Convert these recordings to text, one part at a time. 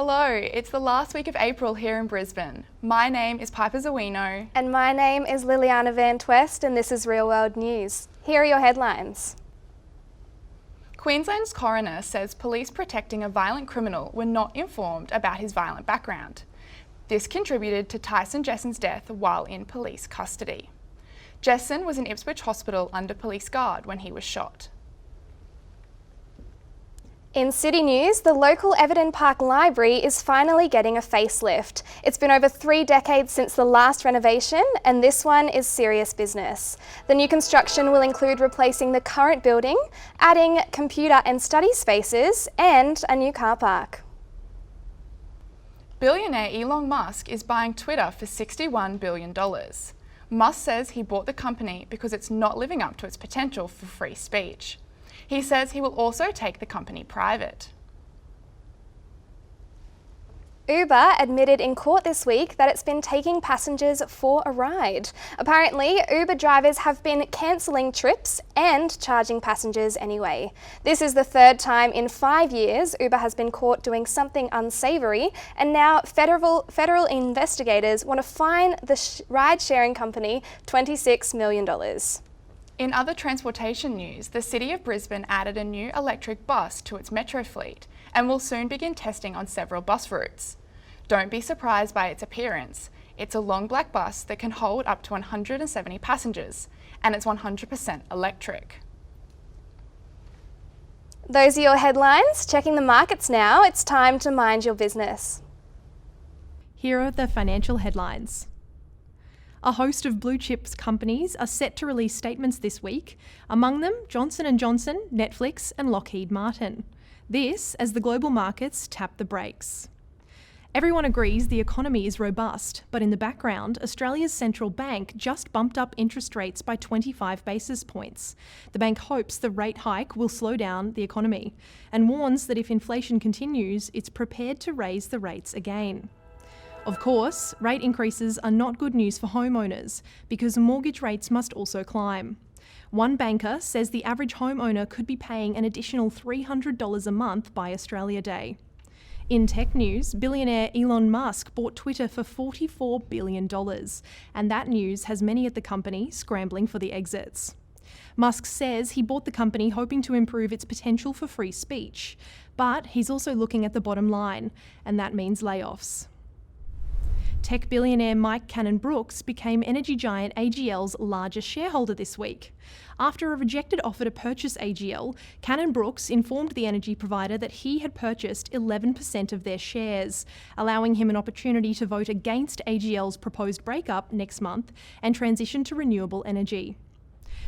Hello, it's the last week of April here in Brisbane. My name is Zuino. And my name is Lilyana van Twest, and this is Real World News. Here are your headlines. Queensland's coroner says police protecting a violent criminal were not informed about his violent background. This contributed to Tyson Jesson's death while in police custody. Jesson was in Ipswich Hospital under police guard when he was shot. In city news, the local Everton Park Library is finally getting a facelift. It's been over 3 decades since the last renovation, and this one is serious business. The new construction will include replacing the current building, adding computer and study spaces, and a new car park. Billionaire Elon Musk is buying Twitter for $61 billion. Musk says he bought the company because it's not living up to its potential for free speech. He says he will also take the company private. Uber admitted in court this week that it's been taking passengers for a ride. Apparently, Uber drivers have been cancelling trips and charging passengers anyway. This is the 3rd time in 5 years Uber has been caught doing something unsavoury, and now federal investigators want to fine the ride-sharing company $26 million. In other transportation news, the City of Brisbane added a new electric bus to its metro fleet and will soon begin testing on several bus routes. Don't be surprised by its appearance. It's a long black bus that can hold up to 170 passengers, and it's 100% electric. Those are your headlines. Checking the markets now, it's time to mind your business. Here are the financial headlines. A host of blue chips companies are set to release statements this week, among them Johnson & Johnson, Netflix and Lockheed Martin. This as the global markets tap the brakes. Everyone agrees the economy is robust, but in the background, Australia's central bank just bumped up interest rates by 25 basis points. The bank hopes the rate hike will slow down the economy and warns that if inflation continues, it's prepared to raise the rates again. Of course, rate increases are not good news for homeowners because mortgage rates must also climb. One banker says the average homeowner could be paying an additional $300 a month by Australia Day. In tech news, billionaire Elon Musk bought Twitter for $44 billion, and that news has many at the company scrambling for the exits. Musk says he bought the company hoping to improve its potential for free speech, but he's also looking at the bottom line, and that means layoffs. Tech billionaire Mike Cannon-Brookes became energy giant AGL's largest shareholder this week. After a rejected offer to purchase AGL, Cannon-Brookes informed the energy provider that he had purchased 11% of their shares, allowing him an opportunity to vote against AGL's proposed breakup next month and transition to renewable energy.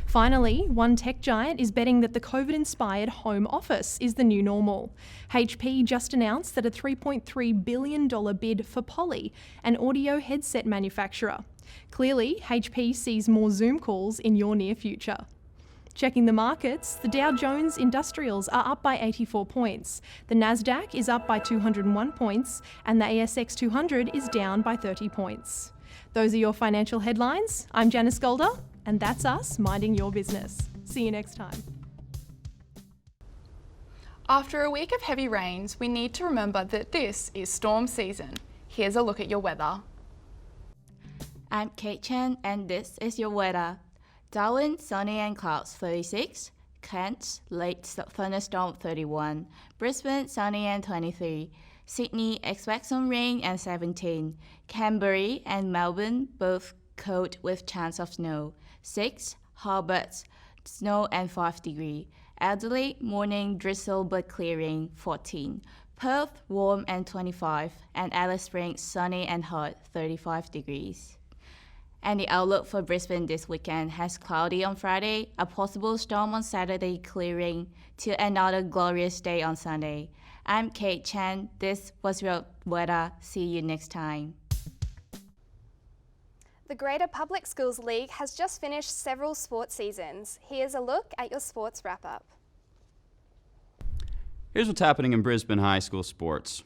Finally, one tech giant is betting that the COVID-inspired home office is the new normal. HP just announced that a $3.3 billion bid for Poly, an audio headset manufacturer. Clearly, HP sees more Zoom calls in your near future. Checking the markets, the Dow Jones Industrials are up by 84 points, the Nasdaq is up by 201 points, and the ASX 200 is down by 30 points. Those are your financial headlines. I'm Janice Golder. And that's us minding your business. See you next time. After a week of heavy rains, we need to remember that this is storm season. Here's a look at your weather. I'm Kate Chen and this is your weather. Darwin, sunny and clouds 36. Kent, late thunderstorm 31. Brisbane, sunny and 23. Sydney, expect some rain and 17. Canberra and Melbourne, both cold with chance of snow. 6. Hobart, snow and 5 degrees. Adelaide, morning drizzle but clearing 14. Perth, warm and 25. And Alice Springs, sunny and hot 35 degrees. And the outlook for Brisbane this weekend has cloudy on Friday, a possible storm on Saturday clearing, till another glorious day on Sunday. I'm Kate Chan. This was your weather. See you next time. The Greater Public Schools League has just finished several sports seasons. Here's a look at your sports wrap-up. Here's what's happening in Brisbane High School sports.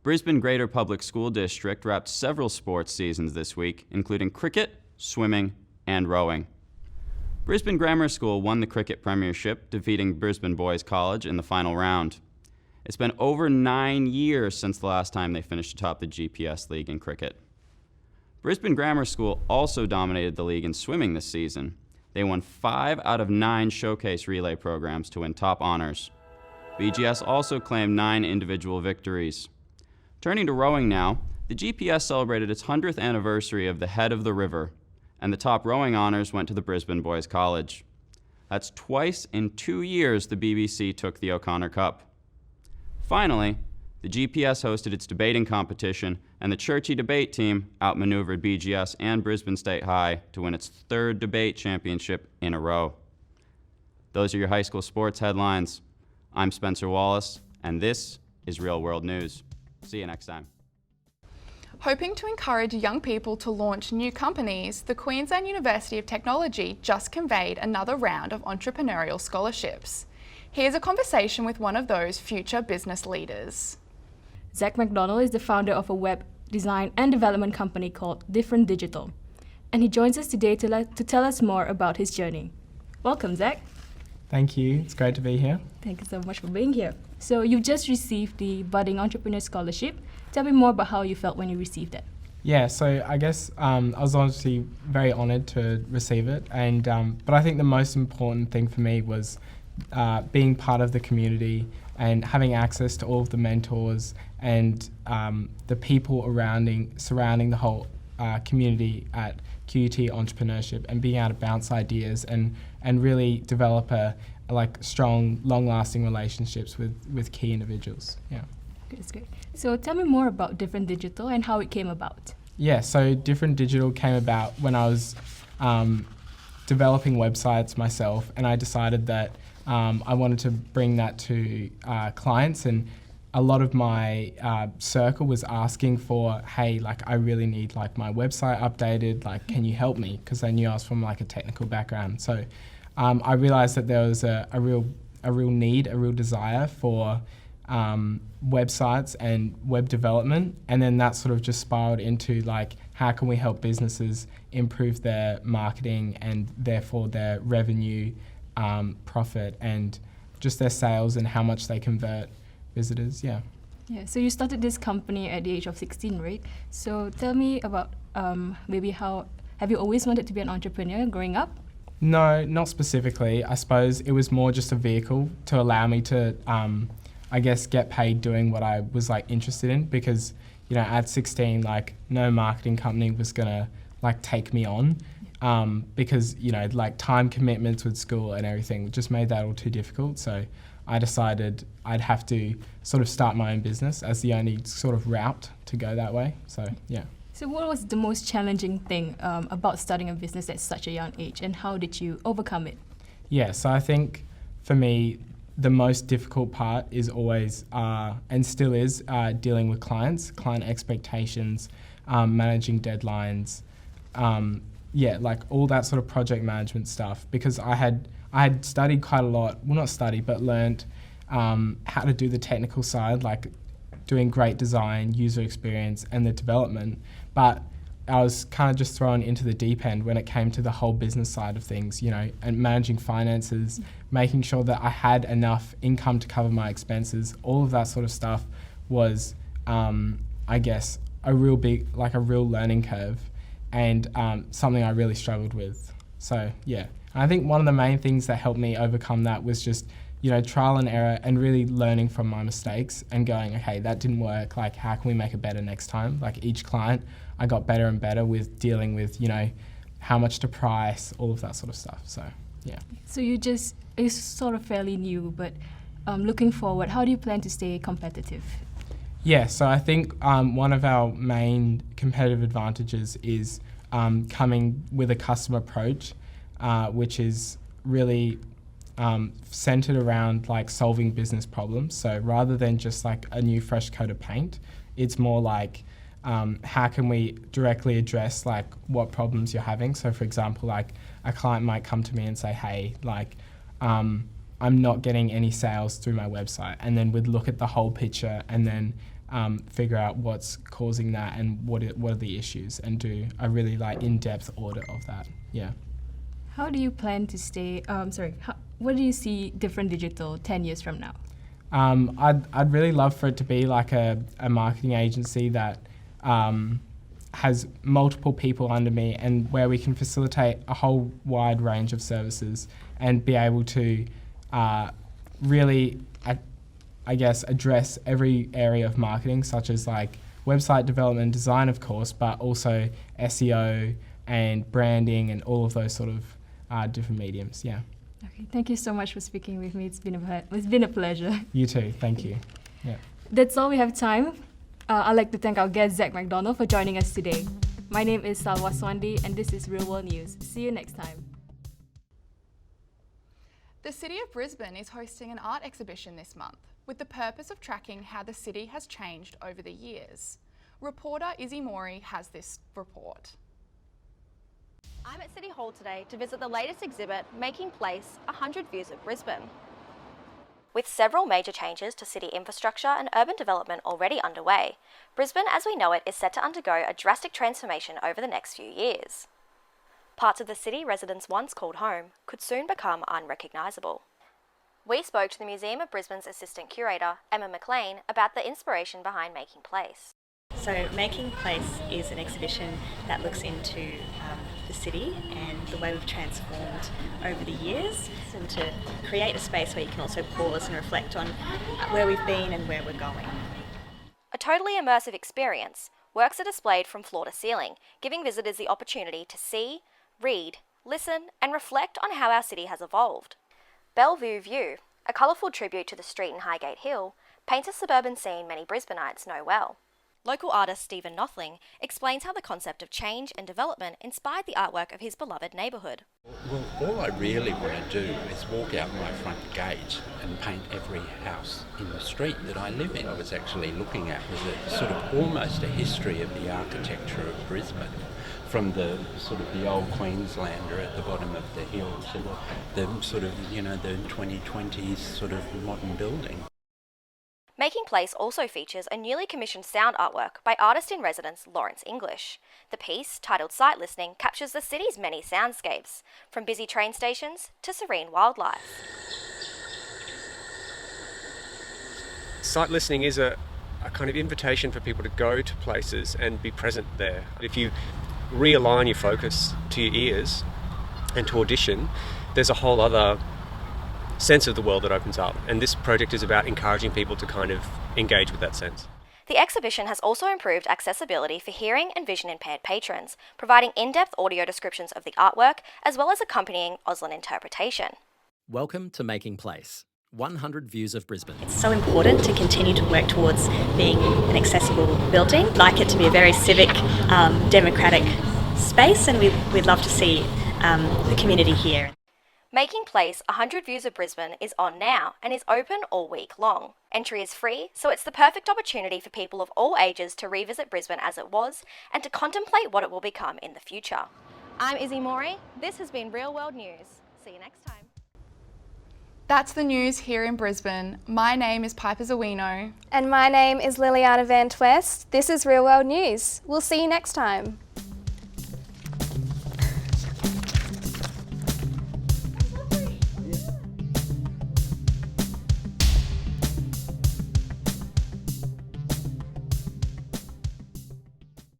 Brisbane Greater Public School District wrapped several sports seasons this week, including cricket, swimming, and rowing. Brisbane Grammar School won the cricket premiership, defeating Brisbane Boys College in the final round. It's been over 9 years since the last time they finished atop the GPS League in cricket. Brisbane Grammar School also dominated the league in swimming this season. They won 5 out of 9 showcase relay programs to win top honors. BGS also claimed 9 individual victories. Turning to rowing now, the GPS celebrated its 100th anniversary of the Head of the River, and the top rowing honors went to the Brisbane Boys College. That's twice in 2 years the BBC took the O'Connor Cup. Finally, the GPS hosted its debating competition, and the Churchy debate team outmaneuvered BGS and Brisbane State High to win its 3rd debate championship in a row. Those are your high school sports headlines. I'm Spencer Wallace, and this is Real World News. See you next time. Hoping to encourage young people to launch new companies, the Queensland University of Technology just conveyed another round of entrepreneurial scholarships. Here's a conversation with one of those future business leaders. Zach McDonald is the founder of a web design and development company called Different Digital, and he joins us today to tell us more about his journey. Welcome, Zach. Thank you. It's great to be here. Thank you so much for being here. So you just received the Budding Entrepreneur Scholarship. Tell me more about how you felt when you received it. Yeah, so I guess I was honestly very honoured to receive it, and but I think the most important thing for me was being part of the community and having access to all of the mentors and the people surrounding the whole community at QUT Entrepreneurship, and being able to bounce ideas and really develop strong, long-lasting relationships with key individuals. Yeah. That's great. So tell me more about Different Digital and how it came about. Yeah, so Different Digital came about when I was developing websites myself, and I decided that I wanted to bring that to clients, and a lot of my circle was asking for, hey, I really need my website updated, can you help me? Because they knew I was from a technical background. So I realized that there was a real need, a real desire for websites and web development, and then that sort of just spiraled into how can we help businesses improve their marketing and therefore their revenue, profit, and just their sales and how much they convert visitors. Yeah, so you started this company at the age of 16, right? So tell me about maybe how, have you always wanted to be an entrepreneur growing up? No, not specifically. I suppose it was more just a vehicle to allow me to get paid doing what I was interested in, because at 16 no marketing company was gonna take me on, because time commitments with school and everything just made that all too difficult. So I decided I'd have to sort of start my own business as the only sort of route to go that way. So yeah. So what was the most challenging thing about starting a business at such a young age, and how did you overcome it? Yeah, so I think for me, the most difficult part is always, and still is, dealing with client expectations, managing deadlines, all that sort of project management stuff, because I had studied quite a lot, well not studied, but learned how to do the technical side, doing great design, user experience, and the development, but I was kind of just thrown into the deep end when it came to the whole business side of things, and managing finances, making sure that I had enough income to cover my expenses. All of that sort of stuff was, a real learning curve, and something I really struggled with. So yeah, and I think one of the main things that helped me overcome that was just, trial and error, and really learning from my mistakes and going, okay, that didn't work. How can we make it better next time? Each client, I got better and better with dealing with, how much to price, all of that sort of stuff. So yeah. So it's sort of fairly new, but looking forward, how do you plan to stay competitive? Yeah, so I think one of our main competitive advantages is coming with a custom approach, which is really centered around solving business problems. So rather than just a new fresh coat of paint, it's more how can we directly address what problems you're having. So for example, a client might come to me and say, hey, I'm not getting any sales through my website, and then we'd look at the whole picture and then figure out what's causing that and what are the issues, and do a really in-depth audit of that. Yeah. How do you plan to stay, what do you see Different Digital 10 years from now? I'd really love for it to be like a marketing agency that has multiple people under me, and where we can facilitate a whole wide range of services and be able to really, I guess, address every area of marketing, such as like website development, design of course, but also SEO and branding and all of those sort of different mediums, yeah. Okay, thank you so much for speaking with me. It's been a pleasure. You too, thank you. Yeah. That's all we have time. I'd like to thank our guest Zach McDonald for joining us today. My name is Salwa Swandi and this is Real World News. See you next time. The City of Brisbane is hosting an art exhibition this month with the purpose of tracking how the city has changed over the years. Reporter Izzy Morey has this report. I'm at City Hall today to visit the latest exhibit, Making Place, 100 Views of Brisbane. With several major changes to city infrastructure and urban development already underway, Brisbane as we know it is set to undergo a drastic transformation over the next few years. Parts of the city residents once called home could soon become unrecognisable. We spoke to the Museum of Brisbane's Assistant Curator, Emma McLean, about the inspiration behind Making Place. So Making Place is an exhibition that looks into the city and the way we've transformed over the years, and to create a space where you can also pause and reflect on where we've been and where we're going. A totally immersive experience, works are displayed from floor to ceiling, giving visitors the opportunity to see, read, listen and reflect on how our city has evolved. Bellevue View, a colourful tribute to the street in Highgate Hill, paints a suburban scene many Brisbaneites know well. Local artist Stephen Nothling explains how the concept of change and development inspired the artwork of his beloved neighbourhood. Well, all I really want to do is walk out my front gate and paint every house in the street that I live in. I was actually looking at was a sort of almost a history of the architecture of Brisbane, from the sort of the old Queenslander at the bottom of the hill to the sort of, you know, the 2020s sort of modern building. Making Place also features a newly commissioned sound artwork by artist-in-residence Lawrence English. The piece, titled Sight Listening, captures the city's many soundscapes, from busy train stations to serene wildlife. Sight listening is a kind of invitation for people to go to places and be present there. If you realign your focus to your ears and to audition, there's a whole other sense of the world that opens up, and this project is about encouraging people to kind of engage with that sense. The exhibition has also improved accessibility for hearing and vision impaired patrons, providing in-depth audio descriptions of the artwork as well as accompanying Auslan interpretation. Welcome to Making Place, 100 Views of Brisbane. It's so important to continue to work towards being an accessible building. I'd like it to be a very civic, democratic space, and we'd love to see the community here. Making Place 100 Views of Brisbane is on now and is open all week long. Entry is free, so it's the perfect opportunity for people of all ages to revisit Brisbane as it was and to contemplate what it will become in the future. I'm Izzy Morey. This has been Real World News. See you next time. That's the news here in Brisbane. My name is Piper Zuino. And my name is Lilyana van Twest. This is Real World News. We'll see you next time.